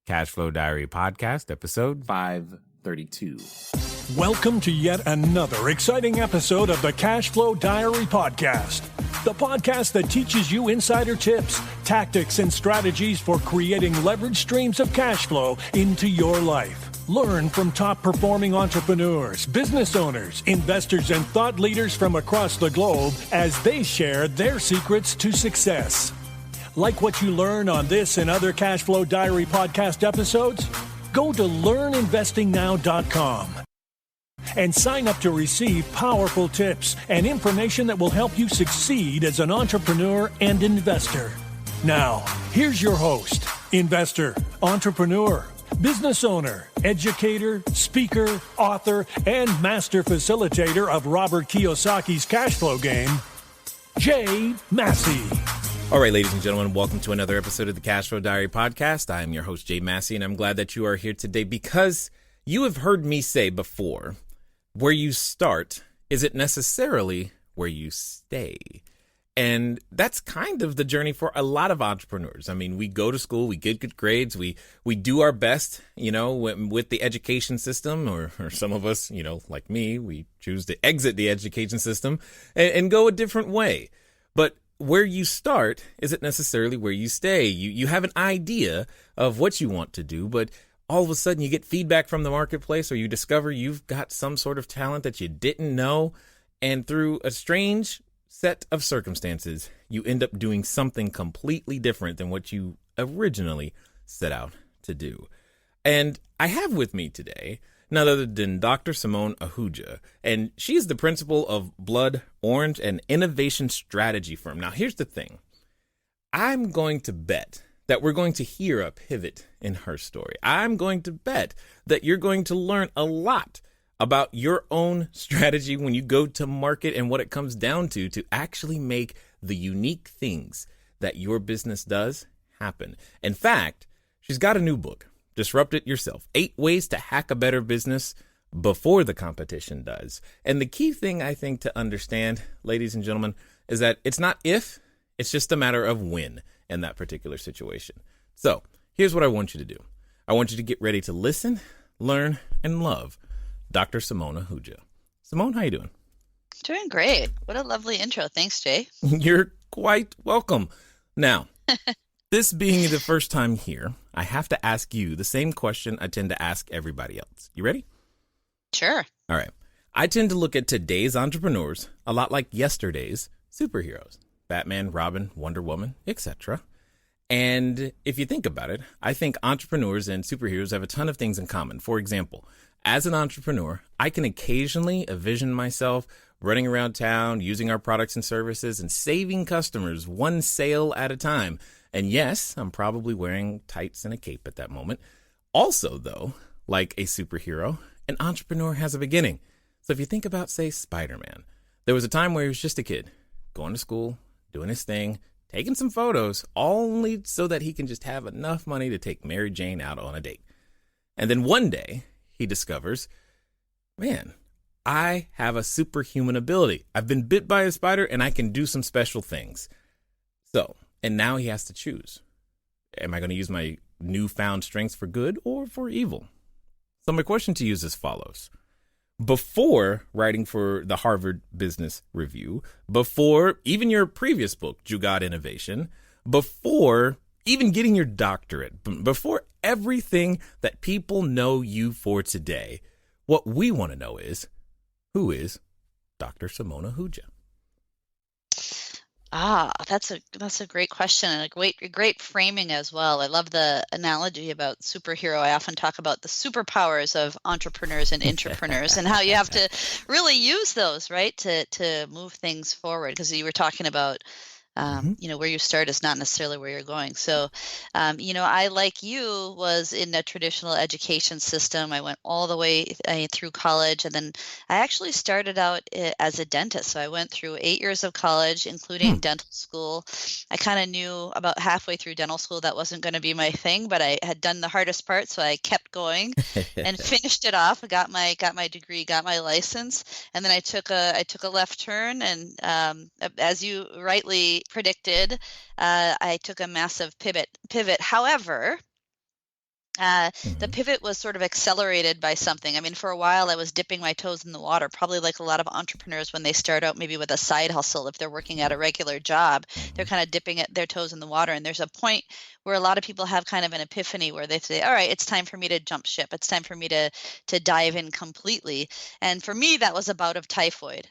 Cashflow Diary Podcast, episode 532. Welcome to yet another exciting episode of the Cashflow Diary Podcast, the podcast that teaches you insider tips, tactics, and strategies for creating leverage streams of cash flow into your life. Learn from top-performing entrepreneurs, business owners, investors, and thought leaders from across the globe as they share their secrets to success. Like what you learn on this and other Cashflow Diary podcast episodes? Go to learninvestingnow.com and sign up to receive powerful tips and information that will help you succeed as an entrepreneur and investor. Now, here's your host, investor, entrepreneur, business owner, educator, speaker, author, and master facilitator of Robert Kiyosaki's cash flow game, Jay Massey. All right, ladies and gentlemen, welcome to another episode of the Cashflow Diary Podcast. I am your host, Jay Massey, and I'm glad that you are here today because you have heard me say before, where you start isn't necessarily where you stay. And that's kind of the journey for a lot of entrepreneurs. I mean, we go to school, we get good grades, we do our best, with the education system, or some of us, like me, we choose to exit the education system and go a different way. But where you start isn't necessarily where you stay. You have an idea of what you want to do, but all of a sudden you get feedback from the marketplace, or you discover you've got some sort of talent that you didn't know. And through a strange set of circumstances, you end up doing something completely different than what you originally set out to do. And I have with me today none other than Dr. Simone Ahuja, and she is the principal of Blood Orange, an innovation strategy firm. Now, here's the thing. I'm going to bet that we're going to hear a pivot in her story. I'm going to bet that you're going to learn a lot about your own strategy when you go to market and what it comes down to actually make the unique things that your business does happen. In fact, she's got a new book, Disrupt It Yourself, 8 Ways to Hack a Better Business Before the Competition Does. And the key thing I think to understand, ladies and gentlemen, is that it's not if, it's just a matter of when in that particular situation. So here's what I want you to do. I want you to get ready to listen, learn, and love Dr. Simone Ahuja. Simone, how you doing? Doing great. What a lovely intro. Thanks, Jay. You're quite welcome. Now, this being the first time here, I have to ask you the same question I tend to ask everybody else. You ready? Sure. All right. I tend to look at today's entrepreneurs a lot like yesterday's superheroes. Batman, Robin, Wonder Woman, etc. And if you think about it, I think entrepreneurs and superheroes have a ton of things in common. For example, as an entrepreneur, I can occasionally envision myself running around town, using our products and services, and saving customers one sale at a time. And yes, I'm probably wearing tights and a cape at that moment. Also, though, like a superhero, an entrepreneur has a beginning. So if you think about, say, Spider-Man, there was a time where he was just a kid, going to school, doing his thing, taking some photos, only so that he can just have enough money to take Mary Jane out on a date. And then one day, he discovers, man, I have a superhuman ability. I've been bit by a spider and I can do some special things. And now he has to choose. Am I going to use my newfound strengths for good or for evil? So my question to you is as follows. Before writing for the Harvard Business Review, before even your previous book, Jugaad Innovation, before even getting your doctorate, before everything that people know you for today, what we want to know is, who is Dr. Simone Ahuja? That's a great question, and a great framing as well. I love the analogy about superhero. I often talk about the superpowers of entrepreneurs and intrapreneurs and how you have to really use those, right, to move things forward. Because you were talking about where you start is not necessarily where you're going. So, I, like you, was in a traditional education system. I went all the way through college, and then I actually started out as a dentist. So I went through 8 years of college, including dental school. I kind of knew about halfway through dental school that wasn't going to be my thing, but I had done the hardest part, so I kept going and finished it off. Got my degree, got my license, and then I took a left turn, and as you rightly predicted, I took a massive pivot. However, The pivot was sort of accelerated by something. I mean, for a while, I was dipping my toes in the water, probably like a lot of entrepreneurs when they start out maybe with a side hustle. If they're working at a regular job, they're kind of dipping their toes in the water. And there's a point where a lot of people have kind of an epiphany where they say, all right, it's time for me to jump ship. It's time for me to dive in completely. And for me, that was a bout of typhoid.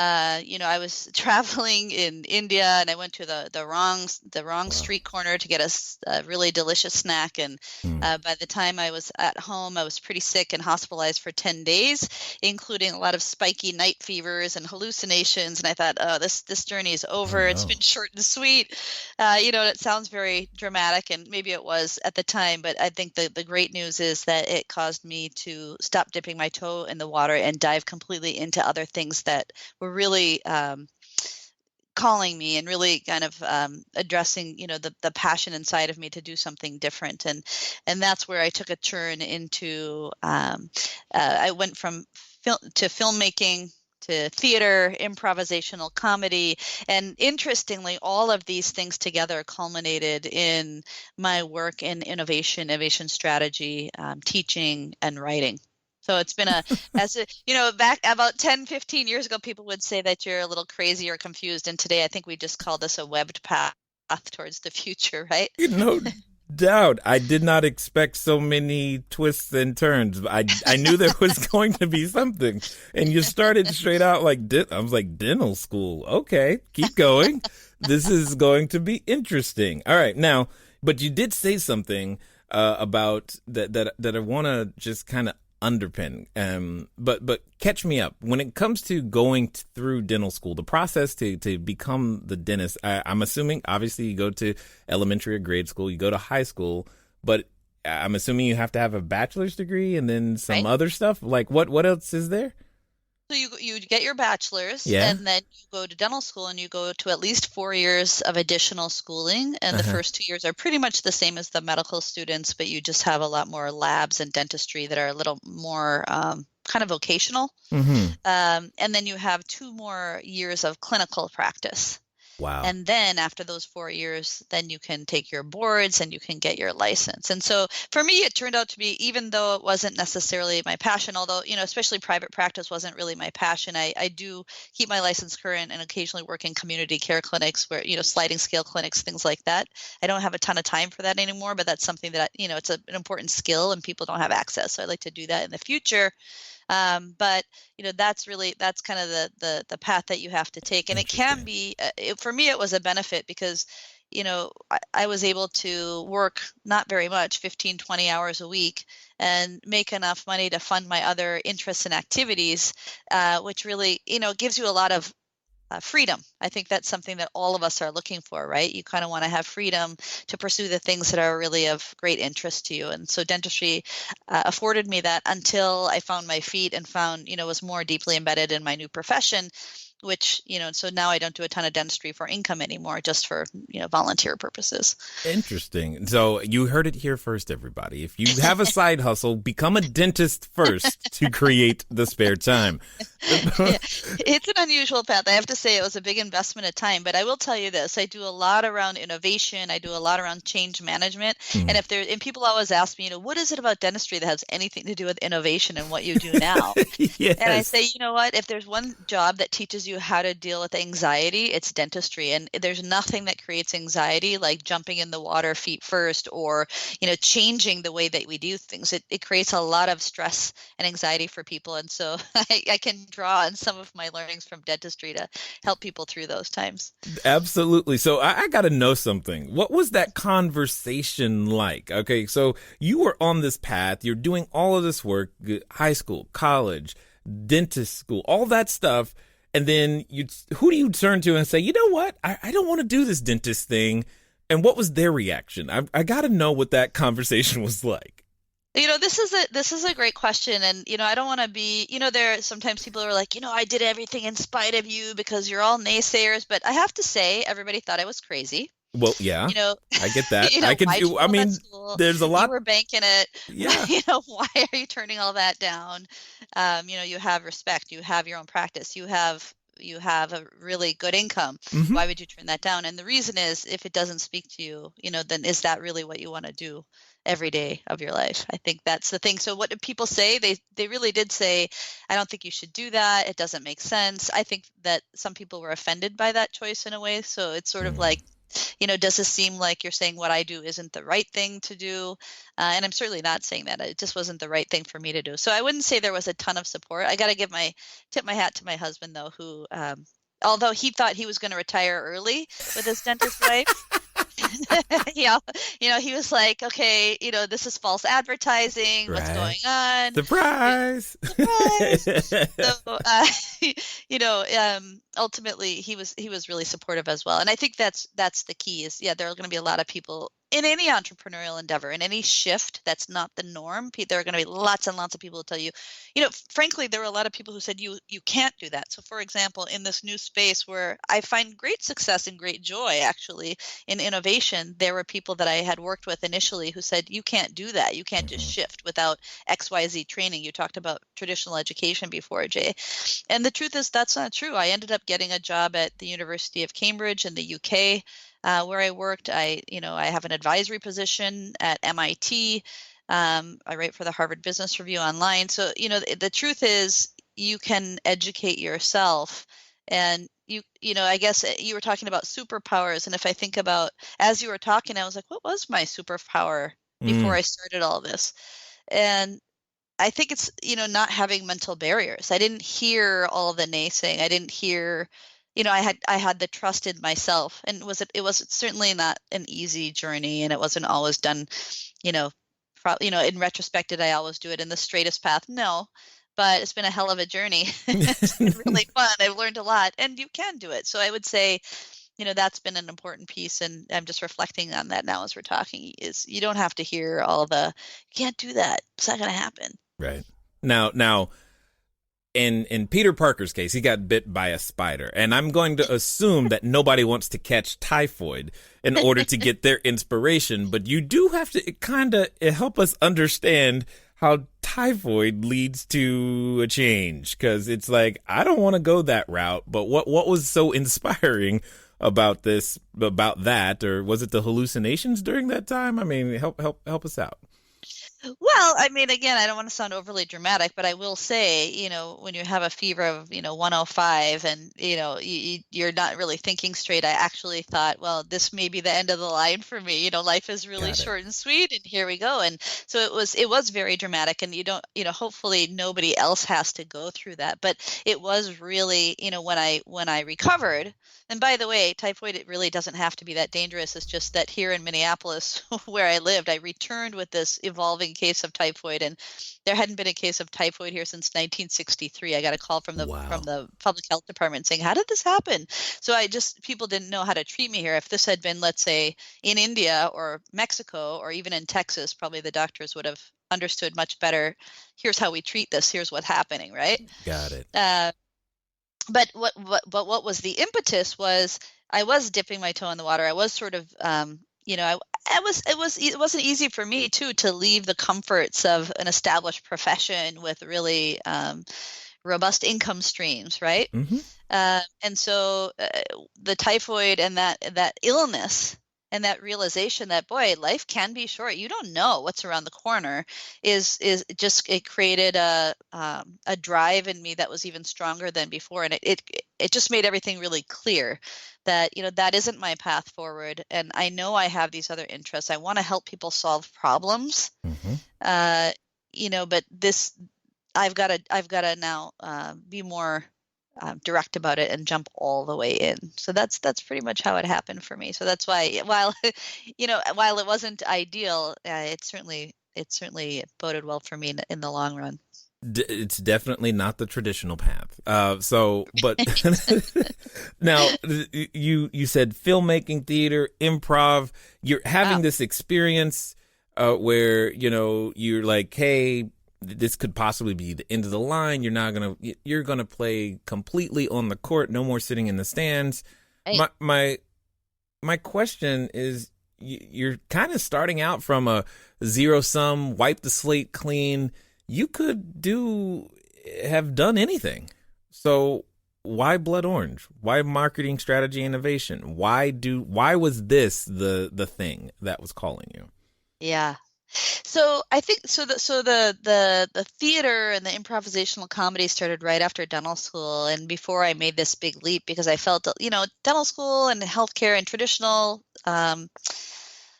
I was traveling in India, and I went to the wrong street corner to get a really delicious snack. And by the time I was at home, I was pretty sick and hospitalized for 10 days, including a lot of spiky night fevers and hallucinations. And I thought, oh, this journey is over. Oh, no. It's been short and sweet. It sounds very dramatic, and maybe it was at the time, but I think the great news is that it caused me to stop dipping my toe in the water and dive completely into other things that were really calling me and really kind of addressing, the passion inside of me to do something different. And that's where I took a turn into, I went from to filmmaking, to theater, improvisational comedy. And interestingly, all of these things together culminated in my work in innovation strategy, teaching, and writing. So it's been back about 10, 15 years ago, people would say that you're a little crazy or confused. And today, I think we just call this a webbed path towards the future, right? No doubt. I did not expect so many twists and turns. I knew there was going to be something. And you started straight out like, I was like, dental school. Okay, keep going. This is going to be interesting. All right. Now, but you did say something about that I want to just kind of underpin. But catch me up. When it comes to going through dental school, the process to become the dentist, I'm assuming obviously you go to elementary or grade school, you go to high school, but I'm assuming you have to have a bachelor's degree and then some other stuff. Like what else is there? So you get your bachelor's, and then you go to dental school, and you go to at least 4 years of additional schooling. And the first 2 years are pretty much the same as the medical students, but you just have a lot more labs and dentistry that are a little more kind of vocational. And then you have 2 more years of clinical practice. Wow. And then after those 4 years, then you can take your boards and you can get your license. And so for me, it turned out to be, even though it wasn't necessarily my passion, although, especially private practice wasn't really my passion, I do keep my license current and occasionally work in community care clinics where, sliding scale clinics, things like that. I don't have a ton of time for that anymore, but that's something that, it's an important skill and people don't have access. So I'd like to do that in the future. But that's kind of the path that you have to take, and it can be for me it was a benefit because I was able to work not very much, 15, 20 hours a week, and make enough money to fund my other interests and activities, which really gives you a lot of freedom. I think that's something that all of us are looking for, right? You kind of want to have freedom to pursue the things that are really of great interest to you. And so dentistry afforded me that until I found my feet and found, was more deeply embedded in my new profession, which, so now I don't do a ton of dentistry for income anymore, just for, volunteer purposes. Interesting. So you heard it here first, everybody. If you have a side hustle, become a dentist first to create the spare time. It's an unusual path. I have to say it was a big investment of time, but I will tell you this. I do a lot around innovation. I do a lot around change management. And people always ask me, what is it about dentistry that has anything to do with innovation and what you do now? Yes. And I say, what, if there's one job that teaches you how to deal with anxiety, it's dentistry. And there's nothing that creates anxiety like jumping in the water feet first or, changing the way that we do things. It creates a lot of stress and anxiety for people. And so I can draw on some of my learnings from dentistry to help people through those times. Absolutely. So I got to know something. What was that conversation like? Okay, so you were on this path. You're doing all of this work, high school, college, dentist school, all that stuff. And then who do you turn to and say, you know what? I don't want to do this dentist thing. And what was their reaction? I got to know what that conversation was like. This is a great question. And, I don't want to be, there are sometimes people are like, I did everything in spite of you because you're all naysayers. But I have to say, everybody thought I was crazy. Well, yeah, I get that. There's a lot. You were banking it. Yeah. Why are you turning all that down? You have respect. You have your own practice. You have a really good income. Mm-hmm. Why would you turn that down? And the reason is, if it doesn't speak to you, then is that really what you want to do? every day of your life. I think that's the thing. So what did people say? They really did say, I don't think you should do that. It doesn't make sense. I think that some people were offended by that choice in a way. So it's sort of like, does this seem like you're saying what I do isn't the right thing to do? And I'm certainly not saying that. It just wasn't the right thing for me to do. So I wouldn't say there was a ton of support. I got to tip my hat to my husband, though, who, although he thought he was going to retire early with his dentist wife, yeah, he was like, okay, this is false advertising. What's going on? Surprise! Surprise! So, ultimately, he was really supportive as well. And I think that's the key. Is there are going to be a lot of people in any entrepreneurial endeavor, in any shift that's not the norm. There are going to be lots and lots of people who tell you, frankly, there were a lot of people who said you can't do that. So, for example, in this new space where I find great success and great joy, actually, in innovation, there were people that I had worked with initially who said, you can't do that. You can't just shift without XYZ training. You talked about traditional education before, Jay. And the truth is that's not true. I ended up getting a job at the University of Cambridge in the UK, where I worked. I have an advisory position at MIT. I write for the Harvard Business Review online. So, the truth is you can educate yourself. And I guess you were talking about superpowers. And if I think about, as you were talking, I was like, what was my superpower before I started all this? And I think it's, not having mental barriers. I didn't hear all the naysaying. I didn't hear, I had the trust in myself, and it was certainly not an easy journey, and it wasn't always done, in retrospect, did I always do it in the straightest path? No, but it's been a hell of a journey. It's been really fun. I've learned a lot, and you can do it. So I would say, that's been an important piece, and I'm just reflecting on that now as we're talking, is you don't have to hear all the, you can't do that. It's not going to happen. Right. Now, in Peter Parker's case, he got bit by a spider, and I'm going to assume that nobody wants to catch typhoid in order to get their inspiration, but you do have to kind of help us understand how typhoid leads to a change, because it's like, I don't want to go that route, but what was so inspiring about that, or was it the hallucinations during that time? I mean, help us out. Well, I mean, again, I don't want to sound overly dramatic, but I will say, when you have a fever of, 105 and, you're not really thinking straight, I actually thought, well, this may be the end of the line for me. Life is really short and sweet, and here we go. And so it was very dramatic, and hopefully nobody else has to go through that. But it was really, when I recovered, and by the way, typhoid, it really doesn't have to be that dangerous. It's just that here in Minneapolis, where I lived, I returned with this evolving case of typhoid, and there hadn't been a case of typhoid here since 1963. I got a call from the public health department saying, how did this happen? So people didn't know how to treat me here. If this had been, let's say, in India or Mexico or even in Texas, probably the doctors would have understood much better. Here's how we treat this. Here's what's happening, right? Got it. But what was the impetus was I was dipping my toe in the water. I was sort of, it wasn't easy for me too to leave the comforts of an established profession with really robust income streams, right? And so the typhoid and that illness and that realization that, boy, life can be short. You don't know what's around the corner. It created a drive in me that was even stronger than before, and it just made everything really clear that that isn't my path forward. And I know I have these other interests. I want to help people solve problems. But this, I've got to now be more direct about it and jump all the way in. So that's pretty much how it happened for me. So that's why, while it wasn't ideal, it certainly boded well for me in the long run. It's definitely not the traditional path. But now you said filmmaking, theater, improv. You're having this experience where you're like, hey, this could possibly be the end of the line. You're gonna play completely on the court. No more sitting in the stands. Hey. My question is, you're kind of starting out from a zero sum, wipe the slate clean. You could have done anything. So why Blood Orange? Why marketing strategy innovation? Why was this the thing that was calling you? Yeah. So I think the theater and the improvisational comedy started right after dental school and before I made this big leap because I felt, dental school and healthcare and traditional,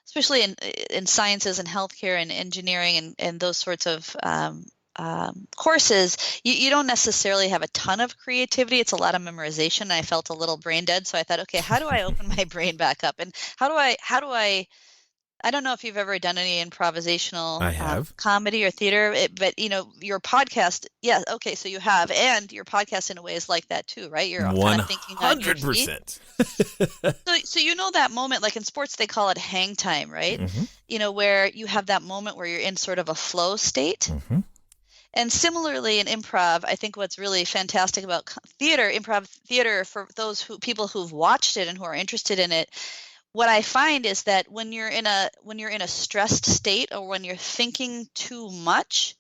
especially in sciences and healthcare and engineering and those sorts of courses, you don't necessarily have a ton of creativity. It's a lot of memorization. And I felt a little brain dead. So I thought, okay, how do I open my brain back up? And how do I don't know if you've ever done any improvisational I have. comedy or theater, but your podcast, yeah, okay, so you have, and your podcast in a way is like that too, right? You're kind of thinking on your feet. 100%. So you know that moment, like in sports, they call it hang time, right? Mm-hmm. Where you have that moment where you're in sort of a flow state. Mm-hmm. And similarly in improv, I think what's really fantastic about improv theater, for those people who've watched it and who are interested in it, what I find is that when you're in a stressed state or when you're thinking too much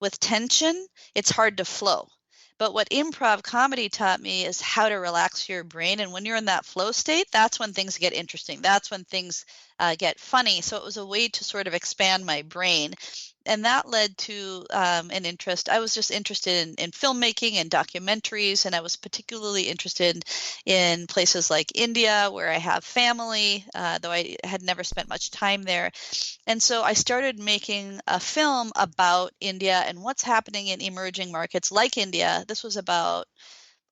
with tension, it's hard to flow. But what improv comedy taught me is how to relax your brain. And when you're in that flow state, that's when things get interesting. That's when things get funny. So it was a way to sort of expand my brain. And that led to an interest. I was just interested in filmmaking and documentaries, and I was particularly interested in places like India, where I have family, though I had never spent much time there. And so I started making a film about India and what's happening in emerging markets like India. This was about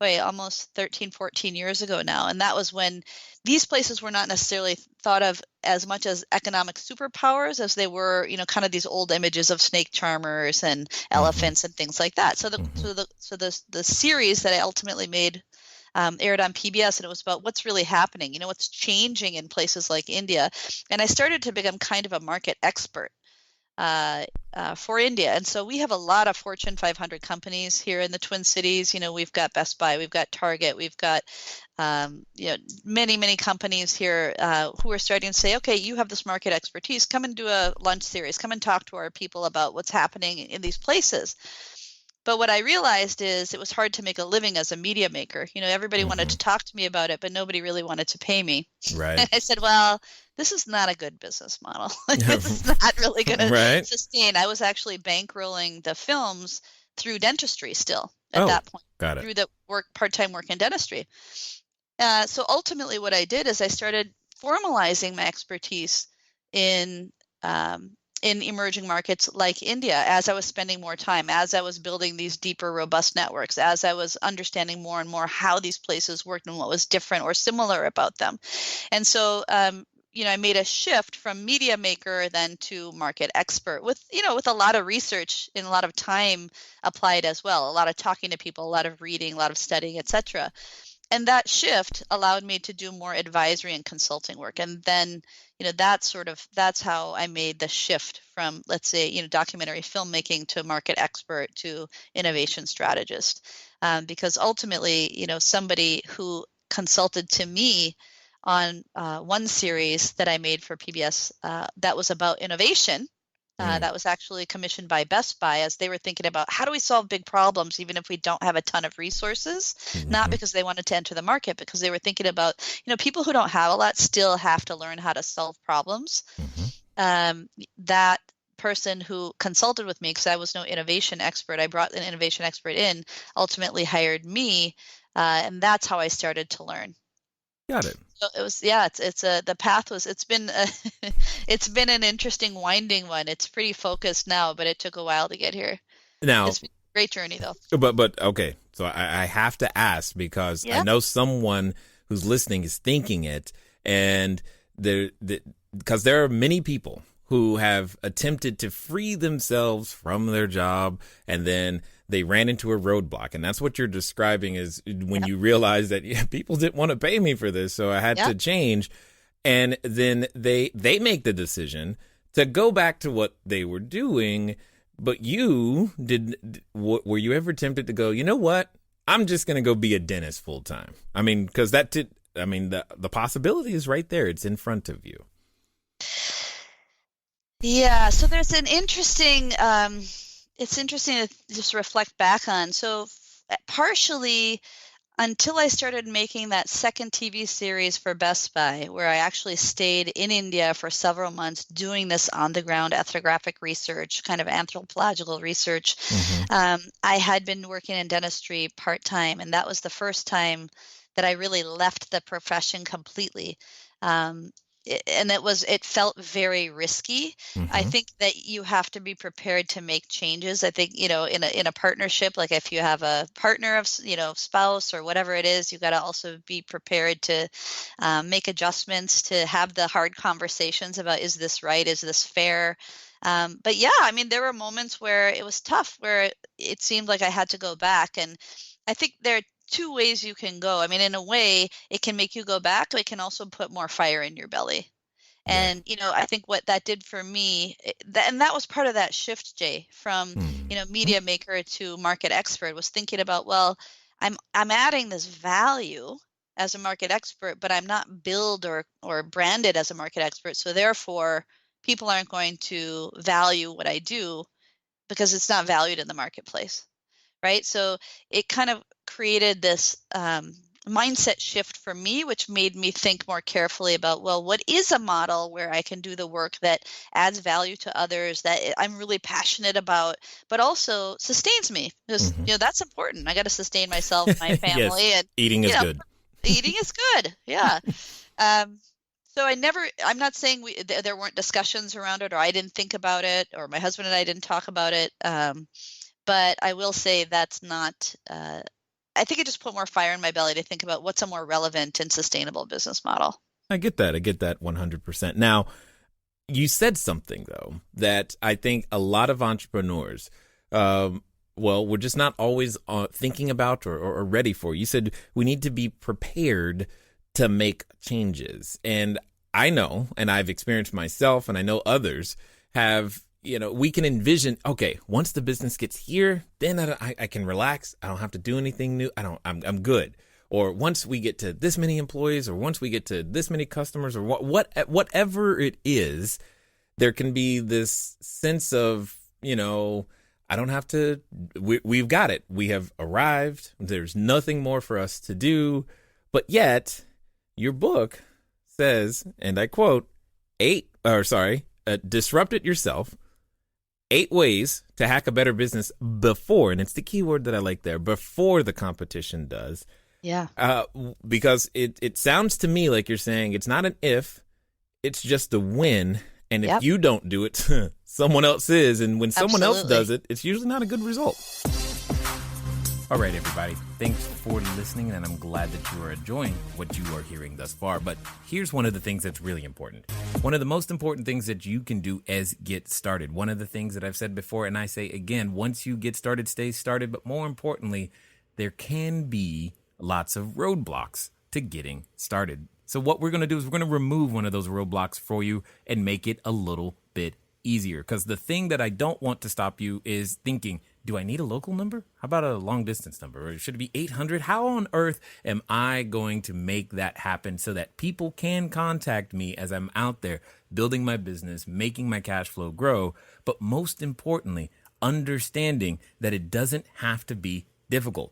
almost 13, 14 years ago now. And that was when these places were not necessarily thought of as much as economic superpowers as they were, kind of these old images of snake charmers and elephants and things like that. So the series that I ultimately made aired on PBS, and it was about what's really happening, what's changing in places like India. And I started to become kind of a market expert for India. And so we have a lot of Fortune 500 companies here in the Twin Cities. We've got Best Buy, we've got Target, we've got, many, many companies here who are starting to say, okay, you have this market expertise. Come and do a lunch series. Come and talk to our people about what's happening in these places. But what I realized is it was hard to make a living as a media maker. Everybody wanted to talk to me about it, but nobody really wanted to pay me. Right. And I said, well, this is not a good business model. This is not really going to sustain. I was actually bankrolling the films through dentistry still at that point. Got it. Through the part-time work in dentistry. So ultimately what I did is I started formalizing my expertise in emerging markets like India as I was spending more time, as I was building these deeper, robust networks, as I was understanding more and more how these places worked and what was different or similar about them. And so, I made a shift from media maker then to market expert with a lot of research and a lot of time applied as well, a lot of talking to people, a lot of reading, a lot of studying, etc. And that shift allowed me to do more advisory and consulting work. And then, that's how I made the shift from, let's say, documentary filmmaking to market expert to innovation strategist. Because ultimately, somebody who consulted to me on one series that I made for PBS that was about innovation. That was actually commissioned by Best Buy as they were thinking about how do we solve big problems even if we don't have a ton of resources, not because they wanted to enter the market, because they were thinking about, people who don't have a lot still have to learn how to solve problems. That person who consulted with me, because I was no innovation expert, I brought an innovation expert in, ultimately hired me, and that's how I started to learn. Got it. So it was, the path was, it's been an interesting winding one. It's pretty focused now, but it took a while to get here. Now, it's been a great journey though. But okay. So I have to ask because I know someone who's listening is thinking it, and because there are many people who have attempted to free themselves from their job and then they ran into a roadblock. And that's what you're describing is when you realize that people didn't want to pay me for this, so I had to change. And then they make the decision to go back to what they were doing. But you were you ever tempted to go, you know what? I'm just going to go be a dentist full time. I mean, because the possibility is right there. It's in front of you. Yeah. So there's an interesting, it's interesting to just reflect back on. So partially, until I started making that second TV series for Best Buy, where I actually stayed in India for several months doing this on-the-ground ethnographic research, kind of anthropological research. I had been working in dentistry part-time, and that was the first time that I really left the profession completely. It felt very risky. I think that you have to be prepared to make changes. I think, in a partnership, like if you have a partner of, spouse or whatever it is, you got to also be prepared to make adjustments, to have the hard conversations about, is this right? Is this fair? But yeah, I mean, there were moments where it was tough, where it seemed like I had to go back. And I think there are two ways you can go. I mean, in a way, it can make you go back, but it can also put more fire in your belly. And, I think what that did for me, and that was part of that shift, Jay, from, media maker to market expert, was thinking about, well, I'm adding this value as a market expert, but I'm not billed or branded as a market expert. So therefore, people aren't going to value what I do because it's not valued in the marketplace. Right. So it kind of created this mindset shift for me, which made me think more carefully about, well, what is a model where I can do the work that adds value to others, that I'm really passionate about, but also sustains me? Because, that's important. I got to sustain myself, my family. Yes, and eating is good. Eating is good. Yeah. So I'm not saying there weren't discussions around it, or I didn't think about it, or my husband and I didn't talk about it. But I will say that's not, I think it just put more fire in my belly to think about what's a more relevant and sustainable business model. I get that 100%. Now, you said something, though, that I think a lot of entrepreneurs, we're just not always thinking about or ready for. You said we need to be prepared to make changes. And I know, and I've experienced myself, and I know others have, we can envision, okay, once the business gets here, then I can relax. I don't have to do anything new. I'm good. Or once we get to this many employees, or once we get to this many customers, or whatever it is, there can be this sense of, I don't have to, we've got it. We have arrived. There's nothing more for us to do. But yet your book says, and I quote, disrupt it yourself. 8 ways to hack a better business before, and it's the key word that I like there, before the competition does. Yeah. Because it sounds to me like you're saying it's not an if, it's just a when. And if you don't do it, someone else is. And when someone else does it, it's usually not a good result. All right, everybody. Thanks for listening, and I'm glad that you are enjoying what you are hearing thus far. But here's one of the things that's really important. One of the most important things that you can do is get started. One of the things that I've said before, and I say again, once you get started, stay started. But more importantly, there can be lots of roadblocks to getting started. So what we're going to do is we're going to remove one of those roadblocks for you and make it a little bit easier. Because the thing that I don't want to stop you is thinking, do I need a local number? How about a long distance number? Or should it be 800? How on earth am I going to make that happen so that people can contact me as I'm out there building my business, making my cash flow grow? But most importantly, understanding that it doesn't have to be difficult.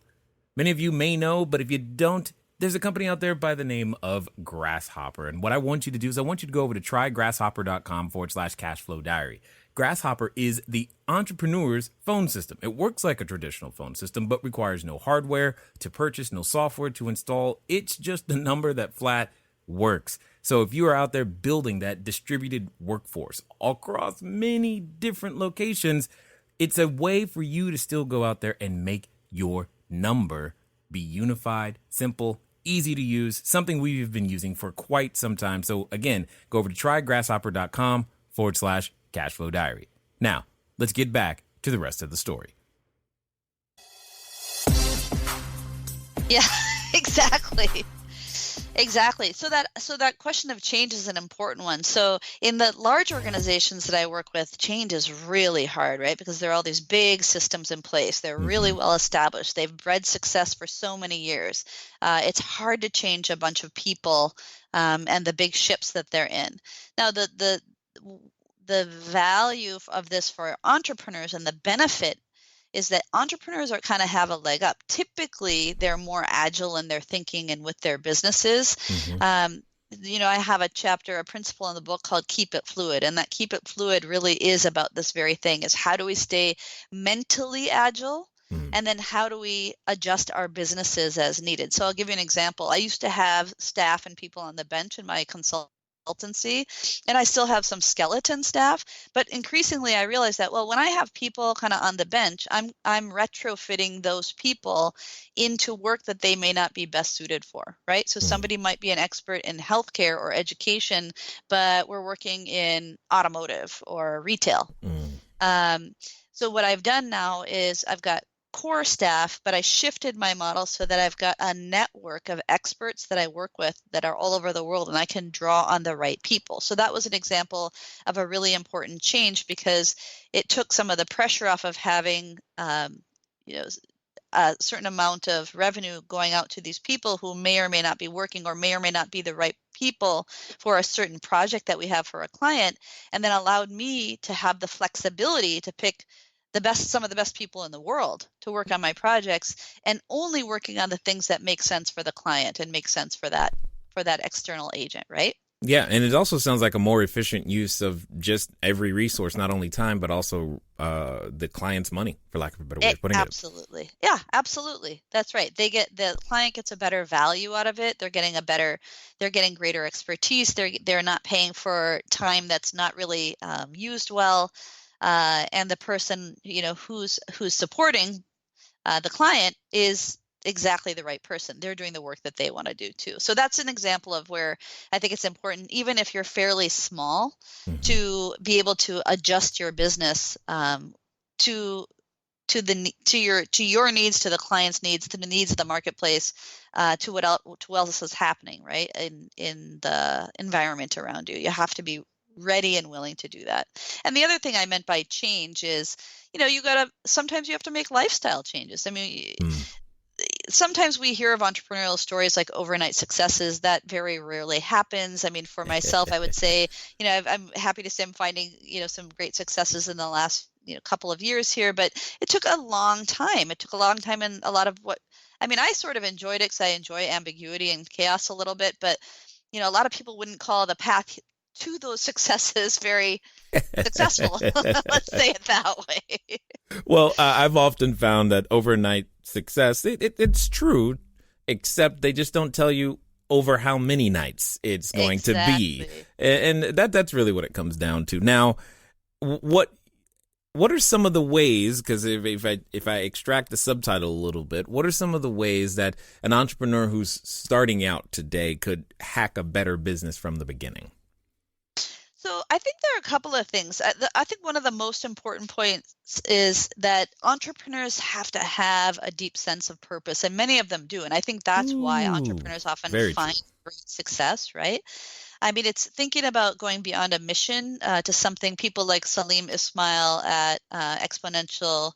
Many of you may know, but if you don't, there's a company out there by the name of Grasshopper. And what I want you to do is I want you to go over to trygrasshopper.com/cashflow diary. Grasshopper is the entrepreneur's phone system. It works like a traditional phone system, but requires no hardware to purchase, no software to install. It's just a number that flat works. So if you are out there building that distributed workforce across many different locations, it's a way for you to still go out there and make your number be unified, simple, easy to use, something we've been using for quite some time. So again, go over to trygrasshopper.com/cashflow diary. Now, let's get back to the rest of the story. Yeah, exactly. Exactly. So that question of change is an important one. So in the large organizations that I work with, change is really hard, right? Because there are all these big systems in place. They're really well established. They've bred success for so many years. It's hard to change a bunch of people and the big ships that they're in. Now, the value of this for entrepreneurs and the benefit is that entrepreneurs are kind of have a leg up. Typically, they're more agile in their thinking and with their businesses. I have a principle in the book called Keep It Fluid. And that Keep It Fluid really is about this very thing, is how do we stay mentally agile? And then how do we adjust our businesses as needed? So I'll give you an example. I used to have staff and people on the bench in my consultancy, and I still have some skeleton staff, but increasingly I realized that, well, when I have people kind of on the bench, I'm retrofitting those people into work that they may not be best suited for, right? So somebody might be an expert in healthcare or education, but we're working in automotive or retail. So what I've done now is I've got core staff, but I shifted my model so that I've got a network of experts that I work with that are all over the world, and I can draw on the right people. So that was an example of a really important change, because it took some of the pressure off of having a certain amount of revenue going out to these people who may or may not be working or may not be the right people for a certain project that we have for a client, and then allowed me to have the flexibility to pick some of the best people in the world to work on my projects, and only working on the things that make sense for the client and make sense for that external agent, right? Yeah, and it also sounds like a more efficient use of just every resource, not only time, but also the client's money, for lack of a better way of putting it. Absolutely. Yeah, absolutely. That's right. The client gets a better value out of it. They're getting greater expertise. They're not paying for time that's not really used well. And the person, who's supporting the client is exactly the right person. They're doing the work that they want to do too. So that's an example of where I think it's important, even if you're fairly small, to be able to adjust your business to your needs, to the client's needs, to the needs of the marketplace, to what else is happening, right, in the environment around you. You have to be ready and willing to do that. And the other thing I meant by change is, sometimes you have to make lifestyle changes. I mean, sometimes we hear of entrepreneurial stories like overnight successes. That very rarely happens. I mean, for myself, I would say, I'm happy to say I'm finding, some great successes in the last, couple of years here, but it took a long time. And a lot of I sort of enjoyed it because I enjoy ambiguity and chaos a little bit, but, a lot of people wouldn't call the path to those successes very successful. Let's say it that way. Well, I've often found that overnight success, it's true, except they just don't tell you over how many nights it's going to be. And that's really what it comes down to. Now, what are some of the ways, because if I extract the subtitle a little bit, what are some of the ways that an entrepreneur who's starting out today could hack a better business from the beginning? So I think there are a couple of things. I think one of the most important points is that entrepreneurs have to have a deep sense of purpose, and many of them do. And I think that's why entrepreneurs often find great success, right? I mean, it's thinking about going beyond a mission to something people like Salim Ismail at Exponential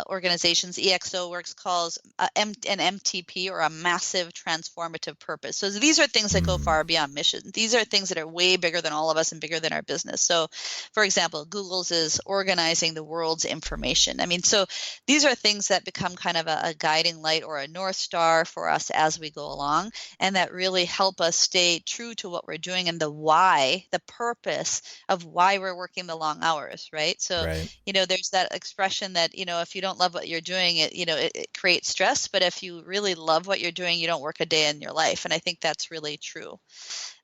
organizations, EXO Works, calls an MTP, or a massive transformative purpose. So these are things that go far beyond mission. These are things that are way bigger than all of us and bigger than our business. So, for example, Google's is organizing the world's information. I mean, so these are things that become kind of a guiding light or a North Star for us as we go along, and that really help us stay true to what we're doing and the why, the purpose of why we're working the long hours, right? So, there's that expression that, if you don't love what you're doing, it creates stress. But if you really love what you're doing, you don't work a day in your life. And I think that's really true.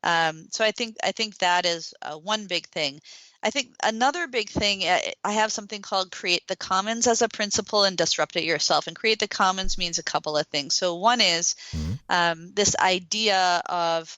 So I think that is one big thing. I think another big thing, I have something called create the commons as a principle and disrupt it yourself. And create the commons means a couple of things. So one is this idea of,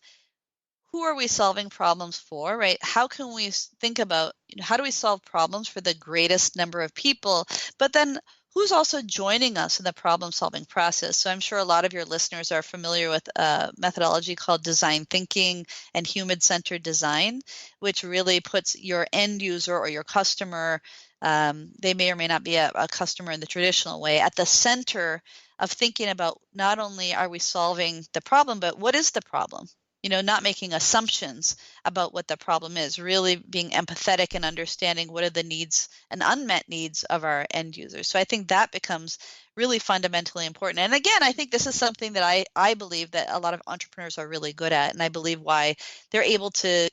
who are we solving problems for, right? How can we think about, how do we solve problems for the greatest number of people? But then who's also joining us in the problem solving process? So I'm sure a lot of your listeners are familiar with a methodology called design thinking and human-centered design, which really puts your end user or your customer, they may or may not be a customer in the traditional way, at the center of thinking about not only are we solving the problem, but what is the problem? not making assumptions about what the problem is, really being empathetic and understanding what are the needs and unmet needs of our end users. So I think that becomes really fundamentally important. And again, I think this is something that I believe that a lot of entrepreneurs are really good at, and I believe why they're able to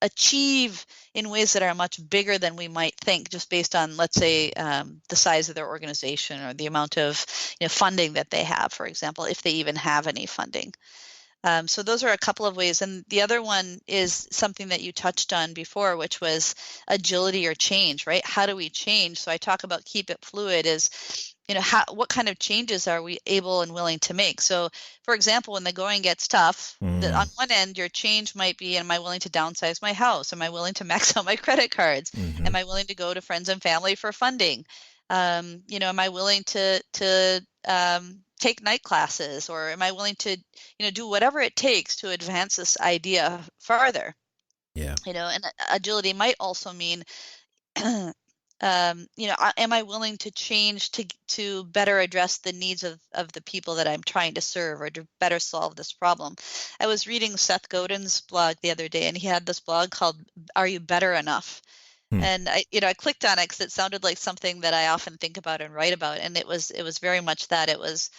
achieve in ways that are much bigger than we might think, just based on, let's say, the size of their organization or the amount of funding that they have, for example, if they even have any funding. So those are a couple of ways. And the other one is something that you touched on before, which was agility or change, right? How do we change? So I talk about keep it fluid is, what kind of changes are we able and willing to make? So, for example, when the going gets tough, on one end, your change might be, am I willing to downsize my house? Am I willing to max out my credit cards? Am I willing to go to friends and family for funding? Am I willing to take night classes, or am I willing to, do whatever it takes to advance this idea farther? Yeah. And agility might also mean, am I willing to change to better address the needs of the people that I'm trying to serve, or to better solve this problem? I was reading Seth Godin's blog the other day, and he had this blog called "Are You Better Enough?" And I clicked on it because it sounded like something that I often think about and write about. And it was very much that. It was,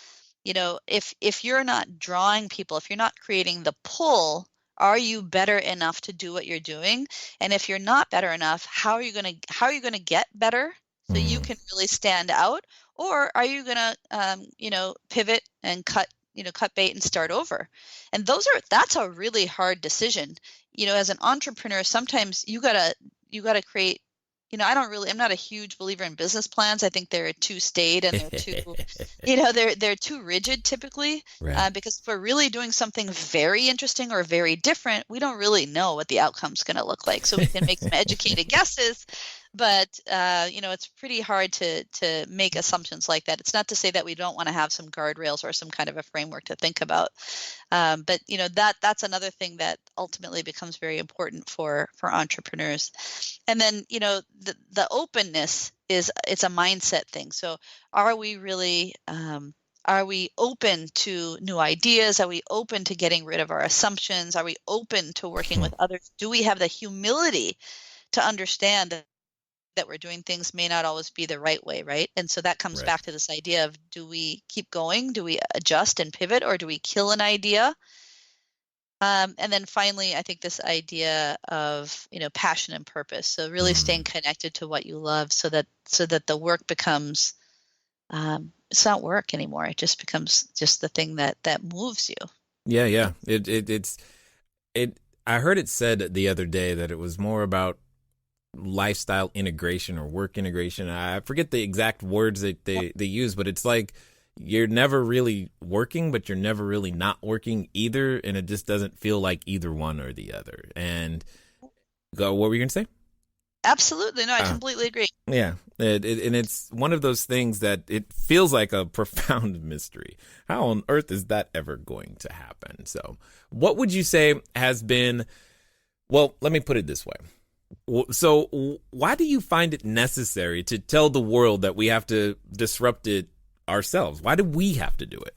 if you're not drawing people, if you're not creating the pull, are you better enough to do what you're doing? And if you're not better enough, how are you gonna get better so you can really stand out? Or are you gonna pivot and cut bait and start over? And that's a really hard decision. As an entrepreneur, sometimes you gotta create. I'm not a huge believer in business plans. I think they're too staid, and they're too, they're too rigid typically. Right. Because if we're really doing something very interesting or very different, we don't really know what the outcome's going to look like. So we can make some educated guesses, but it's pretty hard to make assumptions like that. It's not to say that we don't want to have some guardrails or some kind of a framework to think about. But that's another thing that ultimately becomes very important for entrepreneurs. And then the openness it's a mindset thing. So are we really are we open to new ideas? Are we open to getting rid of our assumptions? Are we open to working with others? Do we have the humility to understand that we're doing things may not always be the right way, right? And so that comes back to this idea of, do we keep going? Do we adjust and pivot, or do we kill an idea? And then finally, I think this idea of passion and purpose. So really staying connected to what you love, so that the work becomes it's not work anymore. It just becomes just the thing that moves you. Yeah. I heard it said the other day that it was more about lifestyle integration or work integration. I forget the exact words that they use, but it's like you're never really working, but you're never really not working either, and it just doesn't feel like either one or the other. And what were you gonna say? Absolutely. No, I completely agree. Yeah. And it's one of those things that it feels like a profound mystery. How on earth is that ever going to happen? So what would you say has been, well, let me put it this way. So why do you find it necessary to tell the world that we have to disrupt it ourselves? Why do we have to do it?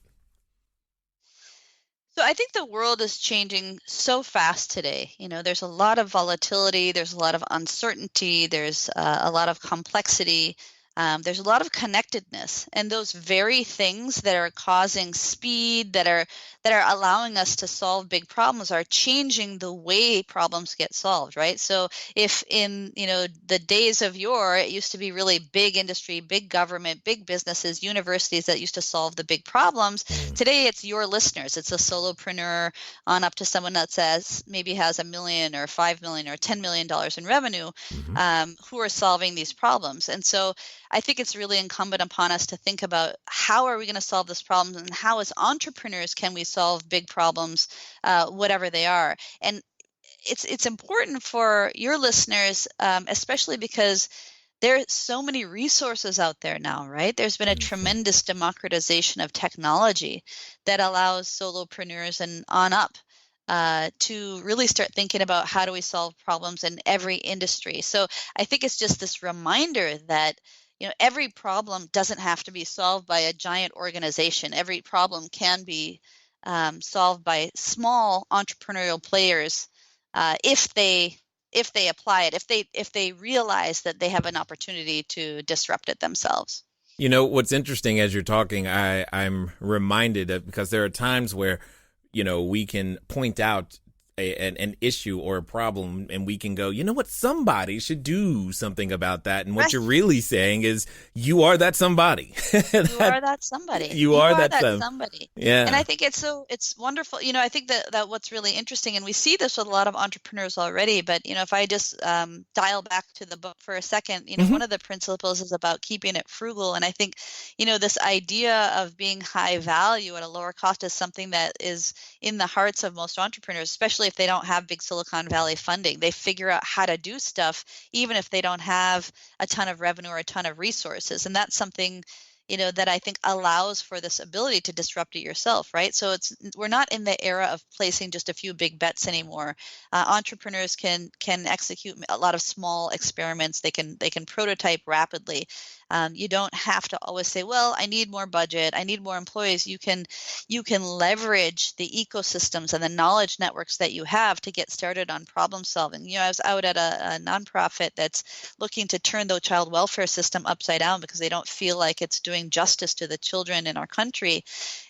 So I think the world is changing so fast today. There's a lot of volatility. There's a lot of uncertainty. There's a lot of complexity. There's a lot of connectedness, and those very things that are causing speed, that are allowing us to solve big problems, are changing the way problems get solved, right? So if in the days of yore, it used to be really big industry, big government, big businesses, universities that used to solve the big problems. Today, it's your listeners. It's a solopreneur on up to someone that maybe has $1 million or $5 million or $10 million in revenue, who are solving these problems. And so I think it's really incumbent upon us to think about, how are we going to solve this problem, and how as entrepreneurs can we solve big problems, whatever they are. And it's important for your listeners, especially because there are so many resources out there now, right? There's been a tremendous democratization of technology that allows solopreneurs and on up to really start thinking about, how do we solve problems in every industry. So I think it's just this reminder that every problem doesn't have to be solved by a giant organization. Every problem can be solved by small entrepreneurial players if they apply it, if they realize that they have an opportunity to disrupt it themselves. You know, what's interesting as you're talking, I'm reminded of, because there are times where, we can point out an issue or a problem and we can go, you know what, somebody should do something about that. And what you're really saying is you are that somebody. You are that somebody. You are that somebody. Yeah. And I think it's wonderful. I think that what's really interesting, and we see this with a lot of entrepreneurs already, but, if I just dial back to the book for a second, one of the principles is about keeping it frugal. And I think, this idea of being high value at a lower cost is something that is in the hearts of most entrepreneurs, especially if they don't have big Silicon Valley funding. They figure out how to do stuff even if they don't have a ton of revenue or a ton of resources. And that's something that I think allows for this ability to disrupt it yourself, right? So we're not in the era of placing just a few big bets anymore. Entrepreneurs can execute a lot of small experiments. They can prototype rapidly. You don't have to always say, well, I need more budget, I need more employees. You can leverage the ecosystems and the knowledge networks that you have to get started on problem solving. I was out at a nonprofit that's looking to turn the child welfare system upside down because they don't feel like it's doing justice to the children in our country.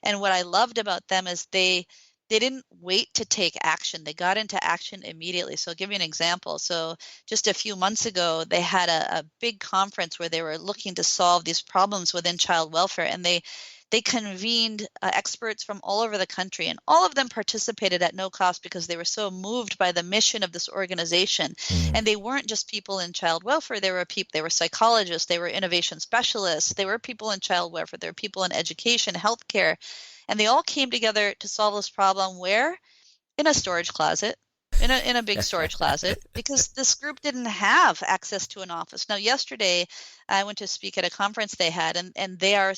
And what I loved about them is they didn't wait to take action. They got into action immediately. So I'll give you an example. So just a few months ago, they had a big conference where they were looking to solve these problems within child welfare. And they convened experts from all over the country, and all of them participated at no cost because they were so moved by the mission of this organization. And they weren't just people in child welfare. They were psychologists, they were innovation specialists, they were people in child welfare, there were people in education, healthcare. And they all came together to solve this problem where? In a storage closet, in a big storage closet, because this group didn't have access to an office. Now, yesterday, I went to speak at a conference they had, and they are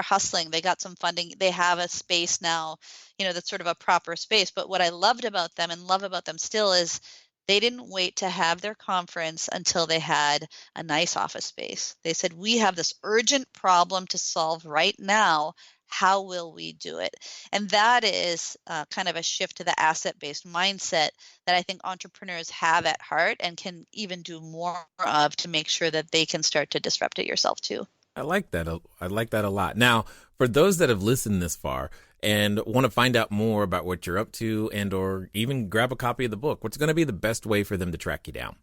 hustling. They got some funding. They have a space now, that's sort of a proper space. But what I loved about them and love about them still is they didn't wait to have their conference until they had a nice office space. They said, we have this urgent problem to solve right now. How will we do it? And that is kind of a shift to the asset-based mindset that I think entrepreneurs have at heart and can even do more of to make sure that they can start to disrupt it yourself too. I like that. I like that a lot. Now, for those that have listened this far and want to find out more about what you're up to and or even grab a copy of the book, what's going to be the best way for them to track you down?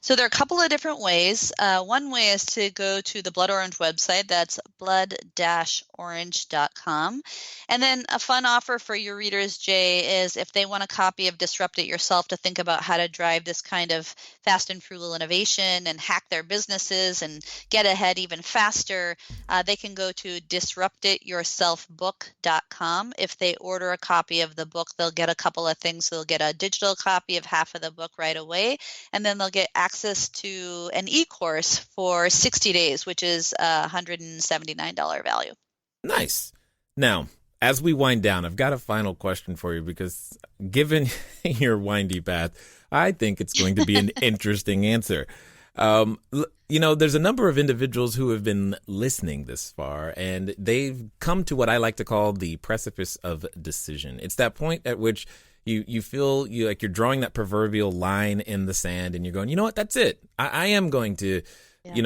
So there are a couple of different ways. One way is to go to the Blood Orange website. That's blood-orange.com. And then a fun offer for your readers, Jay, is if they want a copy of Disrupt It Yourself to think about how to drive this kind of fast and frugal innovation and hack their businesses and get ahead even faster, they can go to disruptityourselfbook.com. If they order a copy of the book, they'll get a couple of things. They'll get a digital copy of half of the book right away, and then they'll get access to an e-course for 60 days, which is a $179 value. Nice. Now, as we wind down, I've got a final question for you because given your windy path, I think it's going to be an interesting answer. There's a number of individuals who have been listening this far, and they've come to what I like to call the precipice of decision. It's that point at which you feel like you're drawing that proverbial line in the sand and you're going, you know what, that's it. I am going to,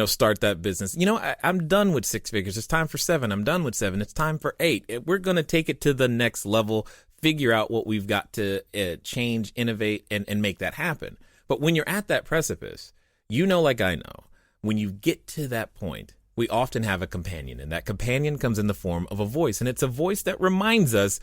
start that business. I'm done with 6 figures. It's time for 7. I'm done with 7. It's time for 8. We're going to take it to the next level, figure out what we've got to change, innovate, and make that happen. But when you're at that precipice, like I know, when you get to that point, we often have a companion, and that companion comes in the form of a voice. And it's a voice that reminds us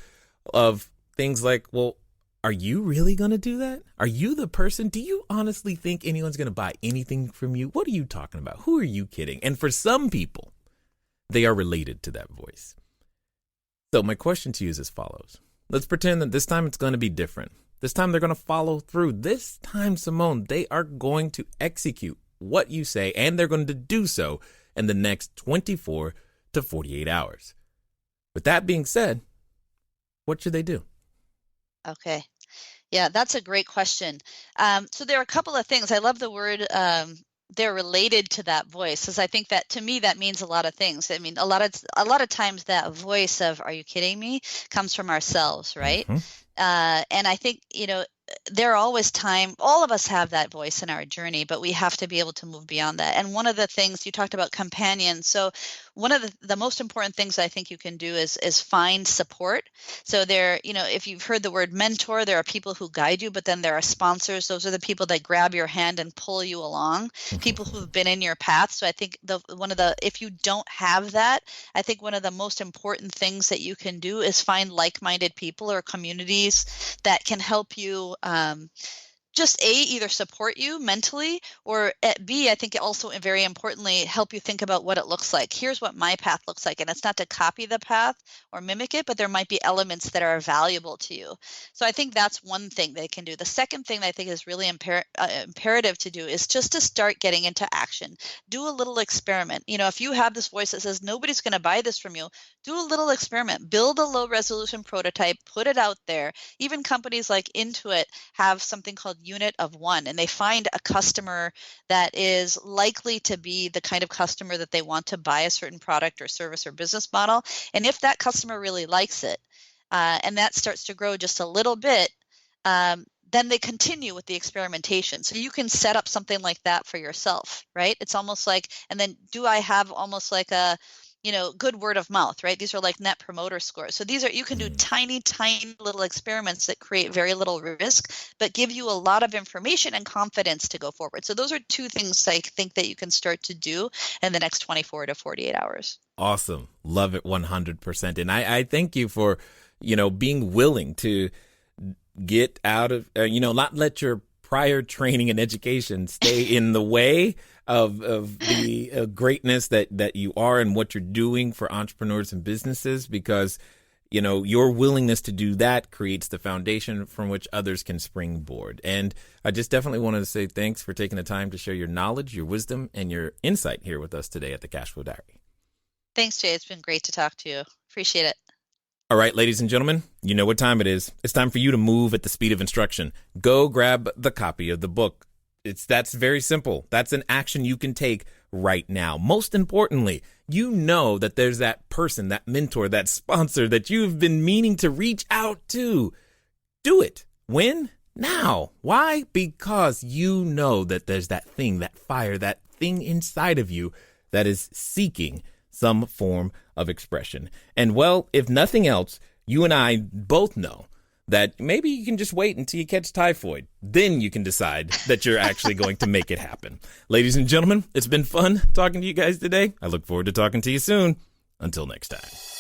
of things like, well, are you really going to do that? Are you the person? Do you honestly think anyone's going to buy anything from you? What are you talking about? Who are you kidding? And for some people, they are related to that voice. So my question to you is as follows. Let's pretend that this time it's going to be different. This time they're going to follow through. This time, Simone, they are going to execute what you say, and they're going to do so in the next 24 to 48 hours. With that being said, what should they do? Okay. Yeah, that's a great question. So there are a couple of things. I love the word they're related to that voice, because I think that to me that means a lot of things. I mean, a lot of times that voice of "Are you kidding me?" comes from ourselves, right? And I think, there are always all of us have that voice in our journey, but we have to be able to move beyond that. And one of the things you talked about, companions. So one of the most important things I think you can do is find support. So there, if you've heard the word mentor, there are people who guide you, but then there are sponsors. Those are the people that grab your hand and pull you along, people who've been in your path. So I think if you don't have that, I think one of the most important things that you can do is find like-minded people or communities that can help you just either support you mentally, or B, I think also very importantly, help you think about what it looks like. Here's what my path looks like. And it's not to copy the path or mimic it, but there might be elements that are valuable to you. So I think that's one thing they can do. The second thing that I think is really imperative to do is just to start getting into action. Do a little experiment. If you have this voice that says nobody's going to buy this from you, do a little experiment. Build a low resolution prototype, put it out there. Even companies like Intuit have something called Unit of One, and they find a customer that is likely to be the kind of customer that they want to buy a certain product or service or business model. And if that customer really likes it, and that starts to grow just a little bit, then they continue with the experimentation. So you can set up something like that for yourself, right? It's almost like, and then do I have almost like a good word of mouth, right? These are like net promoter scores. So you can do tiny little experiments that create very little risk, but give you a lot of information and confidence to go forward. So those are two things I think that you can start to do in the next 24 to 48 hours. Awesome. Love it 100%. And I thank you for, being willing to get out of, not let your prior training and education stay in the way of the greatness that you are and what you're doing for entrepreneurs and businesses, because, your willingness to do that creates the foundation from which others can springboard. And I just definitely wanted to say thanks for taking the time to share your knowledge, your wisdom, and your insight here with us today at the Cashflow Diary. Thanks, Jay. It's been great to talk to you. Appreciate it. All right, ladies and gentlemen, you know what time it is. It's time for you to move at the speed of instruction. Go grab the copy of the book. That's very simple. That's an action you can take right now. Most importantly, that there's that person, that mentor, that sponsor that you've been meaning to reach out to. Do it. When? Now. Why? Because that there's that thing, that fire, that thing inside of you that is seeking some form of expression. And well, if nothing else, you and I both know that maybe you can just wait until you catch typhoid. Then you can decide that you're actually going to make it happen. Ladies and gentlemen, it's been fun talking to you guys today. I look forward to talking to you soon. Until next time.